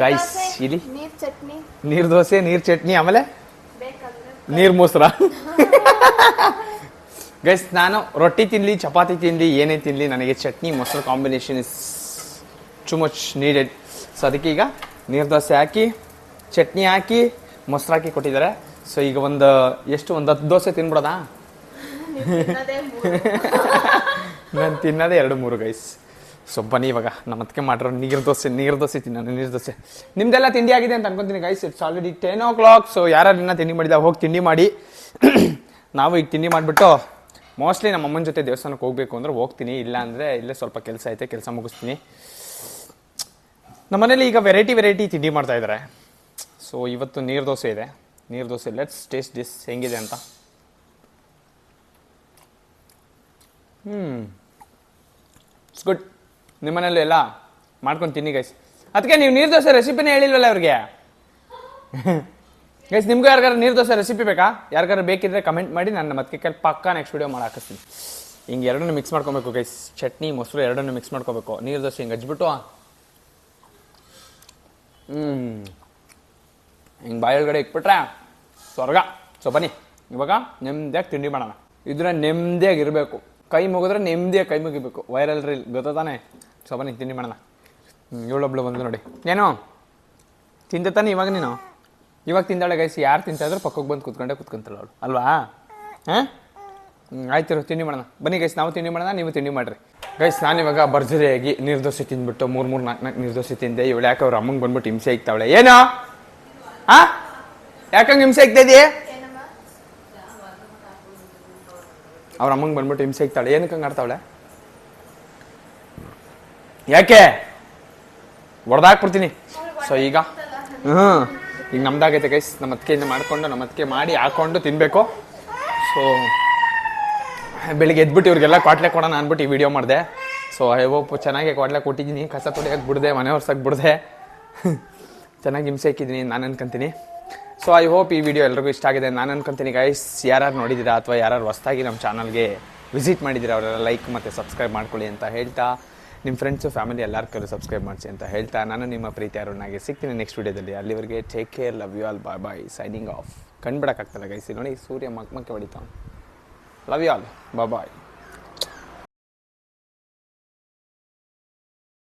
ಗೈಸ್ ಇಲ್ಲಿ ನೀರ್ ಚಟ್ನಿ ನೀರು ದೋಸೆ, ನೀರು ಚಟ್ನಿ, ಆಮೇಲೆ ಬೇಕಂದ್ರೆ ನೀರು ಮೊಸರ. ಗೈಸ್ ನಾನು ರೊಟ್ಟಿ ತಿನ್ಲಿ ಚಪಾತಿ ತಿನ್ಲಿ ಏನೇ ತಿನ್ಲಿ ನನಗೆ ಚಟ್ನಿ ಮೊಸರು combination is too much needed. So ಅದಕ್ಕೆ ಈಗ ನೀರು ದೋಸೆ ಹಾಕಿ ಚಟ್ನಿ ಹಾಕಿ ಮೊಸರು ಹಾಕಿ ಕೊಟ್ಟಿದ್ದಾರೆ. ಸೊ ಈಗ ಒಂದು 10 ದೋಸೆ ತಿನ್ಬಿಡೋದಾ? ನಾನು ತಿನ್ನೋದೇ 2-3 ಗೈಸ್. ಸೊ ಬನ್ನಿ ಇವಾಗ ನಮ್ಮ ಅದಕ್ಕೆ ಮಾಡಿರೋ ನೀರು ದೋಸೆ ತಿನ್ನೋಣ. ನೀರು ದೋಸೆ ನಿಮ್ದೆಲ್ಲ ತಿಂಡಿ ಆಗಿದೆ ಅಂತ ಅನ್ಕೊಂತೀನಿ guys. It's already 10 o'clock. So ಯಾರು ಇನ್ನ ತಿಂಡಿ ಮಾಡಿದ ಹೋಗಿ ತಿಂಡಿ ಮಾಡಿ. ನಾವು ಈಗ ತಿಂಡಿ ಮಾಡಿಬಿಟ್ಟು ಮೋಸ್ಟ್ಲಿ ನಮ್ಮ ಅಮ್ಮನ ಜೊತೆ ದೇವಸ್ಥಾನಕ್ಕೆ ಹೋಗ್ಬೇಕು ಅಂದ್ರೆ ಹೋಗ್ತೀನಿ, ಇಲ್ಲ ಅಂದರೆ ಇಲ್ಲೇ ಸ್ವಲ್ಪ ಕೆಲಸ ಐತೆ, ಕೆಲಸ ಮುಗಿಸ್ತೀನಿ. ನಮ್ಮ ಮನೇಲಿ ಈಗ ವೆರೈಟಿ ತಿಂಡಿ ಮಾಡ್ತಾ ಇದ್ದಾರೆ. ಸೊ ಇವತ್ತು ನೀರು ದೋಸೆ ಇದೆ. ನೀರು ದೋಸೆ ಲೆಟ್ಸ್ ಟೇಸ್ಟ್ ದಿಸ್ ಹೆಂಗಿದೆ ಅಂತ. It's good. ನಿಮ್ಮ ಮನೇಲಿ ಎಲ್ಲ ಮಾಡ್ಕೊಂಡು ತಿನ್ನಿ ಗೈಸ್. ಅದಕ್ಕೆ ನೀವು ನೀರು ದೋಸೆ ರೆಸಿಪಿನೇ ಹೇಳಿಲ್ವಲ್ಲ ಅವ್ರಿಗೆ. ಗೈಸ್ ನಿಮ್ಗೂ ಯಾರಿಗಾರು ನೀರು ದೋಸೆ ರೆಸಿಪಿ ಬೇಕಾ? ಯಾರಿಗಾರು ಬೇಕಿದ್ರೆ ಕಮೆಂಟ್ ಮಾಡಿ, ನಾನು ಮತ್ತೆ ಕೈಲಿ ಪಕ್ಕಾ ನೆಕ್ಸ್ಟ್ ವಿಡಿಯೋ ಮಾಡಿ ಹಾಕಿಸ್ತೀನಿ. ಹಿಂಗೆ ಎರಡನ್ನೂ ಮಿಕ್ಸ್ ಮಾಡ್ಕೊಬೇಕು ಗೈಸ್. ಚಟ್ನಿ ಮೊಸರು ಎರಡನ್ನೂ ಮಿಕ್ಸ್ ಮಾಡ್ಕೋಬೇಕು. ನೀರು ದೋಸೆ ಹಿಂಗೆ ಹಚ್ಬಿಟ್ಟು ಹಿಂಗೆ ಬಾಯೊಳಗಡೆ ಇಟ್ಬಿಟ್ರೆ ಸ್ವರ್ಗ. ಸೊ ಬನ್ನಿ ಇವಾಗ ನೆಮ್ಮದಿಯಾಗಿ ತಿಂಡಿ ಮಾಡೋಣ. ಇದ್ರೆ ನೆಮ್ಮದಿಯಾಗಿರಬೇಕು. ಕೈ ಮುಗಿದ್ರೆ ನೆಮ್ಮದಿಯಾಗಿ ಕೈ ಮುಗಿಬೇಕು. ವೈರಲ್ ರೀಲ್ ಗೊತ್ತಾನೆ. ಸೊ ಬನ್ನಿ ತಿಂಡಿ ಮಾಡೋಣ. ಇವಳೊಬ್ಳು ಬಂದು ನೋಡಿ. ಏನೋ ತಿಂದೆ ತಾನೆ ಇವಾಗ ನೀನು? ಇವಾಗ ತಿಂದಾಳೆ ಗೈಸ್. ಯಾರು ತಿಂತಾಯಿದ್ರು ಪಕ್ಕಕ್ಕೆ ಬಂದು ಕುತ್ಕೊಂತಾಳೆ ಅವಳು ಅಲ್ವಾ? ಹಾಂ ಆಯ್ತು ತಿಂಡಿ ಮಾಡೋಣ ಬನ್ನಿ ಗೈಸ್. ನಾವು ತಿಂಡಿ ಮಾಡೋಣ, ನೀವು ತಿಂಡಿ ಮಾಡಿರಿ ಗೈಸ್. ನಾನಿವಾಗ ಭರ್ಜರಿಯಾಗಿ ನೀರು ದೋಸೆ ತಿಂದ್ಬಿಟ್ಟು 3-4 ನೀರು ದೋಸೆ ತಿಂದೆ. ಇವಳು ಯಾಕೆ ಅವ್ರ ಅಮ್ಮಂಗೆ ಬಂದ್ಬಿಟ್ಟು ಹಿಂಸೆ ಇಕ್ತಾವಳೆ. ಏನೋ ಯಾಕಂಗೆ ಹಿಂಸೆ ಇಕ್ತಾ ಇದೀಯ? ಅವ್ರ ಅಮ್ಮಂಗೆ ಬಂದ್ಬಿಟ್ಟು ಹಿಂಸೆ ಇಕ್ತಾಳೆ. ಏನಕ್ಕೆ ಹಂಗೆ ಆಡ್ತಾವಳೆ? ಯಾಕೆ ಹೊಡೆದಾಕ್ಬಿಡ್ತೀನಿ. ಸೊ ಈಗ ಈಗ ನಮ್ದಾಗೈತೆ ಗೈಸ್. ನಮ್ಮ ಅತ್ತಿಗೆಯಿಂದ ಮಾಡಿಕೊಂಡು ನಮ್ಮ ಅತ್ತಿಗೆ ಮಾಡಿ ಹಾಕೊಂಡು ತಿನ್ನಬೇಕು. ಸೊ ಬೆಳಿಗ್ಗೆ ಎದ್ಬಿಟ್ಟು ಇವ್ರಿಗೆಲ್ಲ ಕ್ವಾಟ್ಲೆ ಕೊಡೋಣ ಅಂದ್ಬಿಟ್ಟು ಈ ವಿಡಿಯೋ ಮಾಡಿದೆ. ಸೊ ಐ ಹೋಪ್ ಚೆನ್ನಾಗಿ ಕ್ವಾಟ್ಲೆ ಕೊಟ್ಟಿದ್ದೀನಿ. ಕಸ ತೊಳೆಯೋಕೆ ಬಿಡದೆ, ಮನೆ ಹೊರ್ಸಕ್ಕೆ ಬಿಡದೆ, ಚೆನ್ನಾಗಿ ಹಿಂಸೆ ಹಾಕಿದ್ದೀನಿ ನಾನು ಅನ್ಕೊಂತೀನಿ. ಸೊ ಐ ಹೋಪ್ ಈ ವಿಡಿಯೋ ಎಲ್ರಿಗೂ ಇಷ್ಟ ಆಗಿದೆ ನಾನು ಅನ್ಕೊಂತೀನಿ ಗೈಸ್. ಯಾರು ನೋಡಿದ್ದೀರಾ ಅಥವಾ ಯಾರು ಹೊಸದಾಗಿ ನಮ್ಮ ಚಾನಲ್ಗೆ ವಿಸಿಟ್ ಮಾಡಿದ್ದೀರಾ ಅವರೆಲ್ಲ ಲೈಕ್ ಮತ್ತು ಸಬ್ಸ್ಕ್ರೈಬ್ ಮಾಡ್ಕೊಳ್ಳಿ ಅಂತ ಹೇಳ್ತಾ, ನಿಮ್ಮ ಫ್ರೆಂಡ್ಸು ಫ್ಯಾಮಿಲಿ ಎಲ್ಲರ ಕಡೆ ಸಬ್ಸ್ಕ್ರೈಬ್ ಮಾಡಿಸಿ ಅಂತ ಹೇಳ್ತಾ, ನಾನು ನಿಮ್ಮ ಪ್ರೀತಿ ಅರುಣಾಗೆ ಸಿಗ್ತೀನಿ ನೆಕ್ಸ್ಟ್ ವಿಡಿಯೋದಲ್ಲಿ. ಅಲ್ಲಿವರೆಗೆ take care, love you all, bye signing off. ಕಂಡುಬಿಡೋಕ್ಕಾಗ್ತಲ್ಲ ಗೈಸಿ ನೋಡಿ, ಸೂರ್ಯ ಮಕ್ಕೆ ಹೊಡಿತಾವ. Love you all, bye.